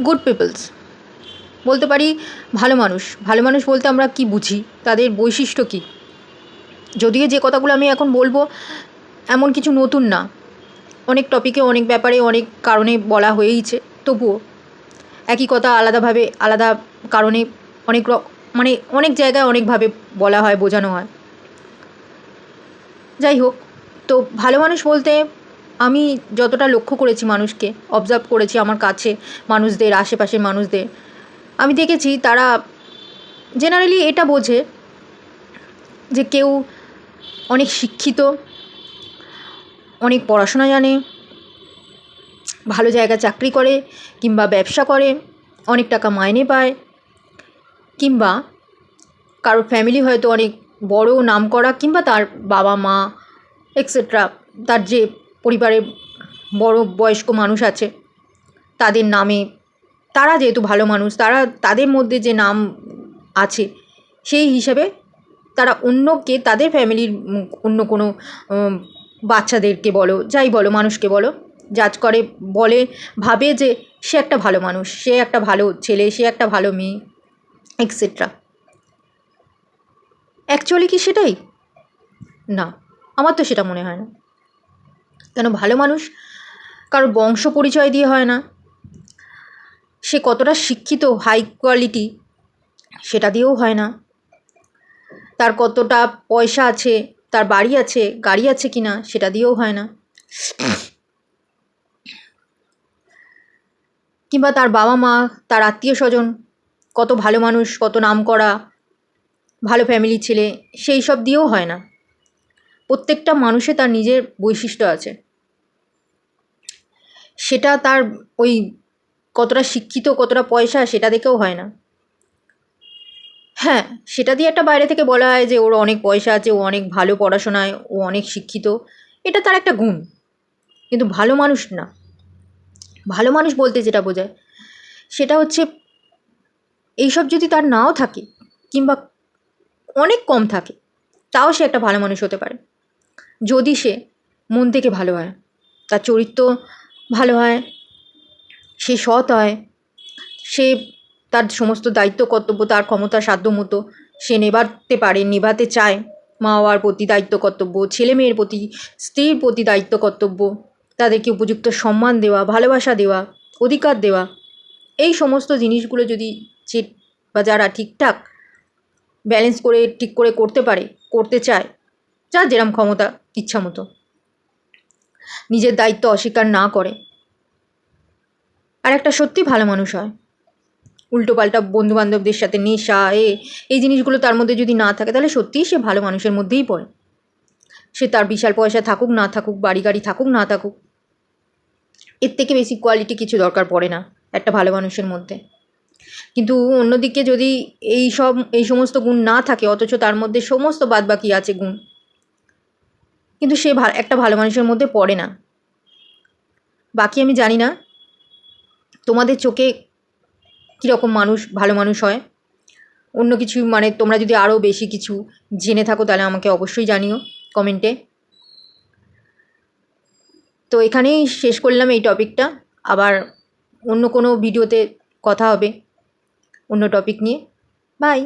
Good people's বলতে পারি। ভালো মানুষ, ভালো মানুষ বলতে আমরা কি বুঝি, তাদের বৈশিষ্ট্য কী। যদিও যে কথাগুলো আমি এখন বলবো এমন কিছু নতুন না, অনেক টপিকে অনেক ব্যাপারে অনেক কারণে বলা হয়েইছে, তবুও একই কথা আলাদাভাবে আলাদা কারণে অনেক মানে অনেক জায়গায় অনেকভাবে বলা হয়, বোঝানো হয়। যাই হোক, তো ভালো মানুষ বলতে আমি যতটা লক্ষ্য করেছি, মানুষকে অবজার্ভ করেছি, আমার কাছে মানুষদের, আশেপাশের মানুষদের, আমি দেখেছি তারা জেনারেলি এটা বোঝে যে কেউ অনেক শিক্ষিত, অনেক পড়াশোনা জানে, ভালো জায়গায় চাকরি করে কিংবা ব্যবসা করে, অনেক টাকা মাইনে পায়, কিংবা কারোর ফ্যামিলি হয়তো অনেক বড় নামকরা, কিংবা তার বাবা মা এক্সেট্রা, তার যে পরিবারে বড় বয়স্ক মানুষ আছে তাদের নামে, তারা যেহেতু ভালো মানুষ, তাদের মধ্যে যে নাম আছে সেই হিসাবে তারা অন্যকে, তাদের ফ্যামিলির অন্য কোনো বাচ্চাদেরকে বলো, যাই বলো, মানুষকে বলো, জাজ করে, বলে, ভাবে যে সে একটা ভালো মানুষ, সে একটা ভালো ছেলে, সে একটা ভালো মেয়ে এক্সেট্রা। অ্যাকচুয়ালি কি সেটাই? না, আমার তো সেটা মনে হয় না। কেন, ভালো মানুষ কারোর বংশ পরিচয় দিয়ে হয় না, সে কতটা শিক্ষিত হাই কোয়ালিটি সেটা দিয়েও হয় না, তার কতটা পয়সা আছে, তার বাড়ি আছে, গাড়ি আছে কিনা সেটা দিয়েও হয় না, কিংবা তার বাবা মা, তার আত্মীয় স্বজন কত ভালো মানুষ, কত নামকরা, ভালো ফ্যামিলির ছেলে, সেই সব দিয়েও হয় না। প্রত্যেকটা মানুষে তার নিজের বৈশিষ্ট্য আছে, সেটা তার ওই কতটা শিক্ষিত, কতটা পয়সা সেটা দেখেও হয় না। হ্যাঁ, সেটা দিয়ে একটা বাইরে থেকে বলা হয় যে ওর অনেক পয়সা আছে, ও অনেক ভালো পড়াশোনায়, ও অনেক শিক্ষিত, এটা তার একটা গুণ, কিন্তু ভালো মানুষ না। ভালো মানুষ বলতে যেটা বোঝায় সেটা হচ্ছে এইসব যদি তার নাও থাকে, কিংবা অনেক কম থাকে, তাও সে একটা ভালো মানুষ হতে পারে যদি সে মন থেকে ভালো হয়, তার চরিত্র ভালো হয়, সে সৎ হয়, সে তার সমস্ত দায়িত্ব কর্তব্য তার ক্ষমতা সাধ্য মতো সে নেভাতে পারে, নেভাতে চায়। মা বাবার প্রতি দায়িত্ব কর্তব্য, ছেলে মেয়ের প্রতি, স্ত্রীর প্রতি দায়িত্ব কর্তব্য, তাদেরকে উপযুক্ত সম্মান দেওয়া, ভালোবাসা দেওয়া, অধিকার দেওয়া, এই সমস্ত জিনিসগুলো যদি যে বা যারা ঠিকঠাক ব্যালেন্স করে ঠিক করে করতে পারে, করতে চায়, যার যেরম ক্ষমতা ইচ্ছা মতো, নিজের দায়িত্ব অস্বীকার না করে, আর একটা সত্যি ভালো মানুষ হয়। উল্টোপাল্টা বন্ধুবান্ধবদের সাথে নেশা, এই জিনিসগুলো তার মধ্যে যদি না থাকে, তাহলে সত্যিই সে ভালো মানুষের মধ্যেই পড়ে। সে তার বিশাল পয়সা থাকুক না থাকুক, বাড়ি গাড়ি থাকুক না থাকুক, এর থেকে বেশি কোয়ালিটি কিছু দরকার পড়ে না একটা ভালো মানুষের মধ্যে। কিন্তু অন্যদিকে যদি এই সমস্ত গুণ না থাকে, অথচ তার মধ্যে সমস্ত বাদবাকি আছে গুণ, কিন্তু সে একটা ভালো মানুষের মধ্যে পড়ে না। বাকি আমি জানি না তোমাদের চোখে কীরকম মানুষ ভালো মানুষ হয়, অন্য কিছু মানে তোমরা যদি আরও বেশি কিছু জেনে থাকো তাহলে আমাকে অবশ্যই জানিও কমেন্টে। তো এখানেই শেষ করলাম এই টপিকটা, আবার অন্য কোনো ভিডিওতে কথা হবে অন্য টপিক নিয়ে। বাই।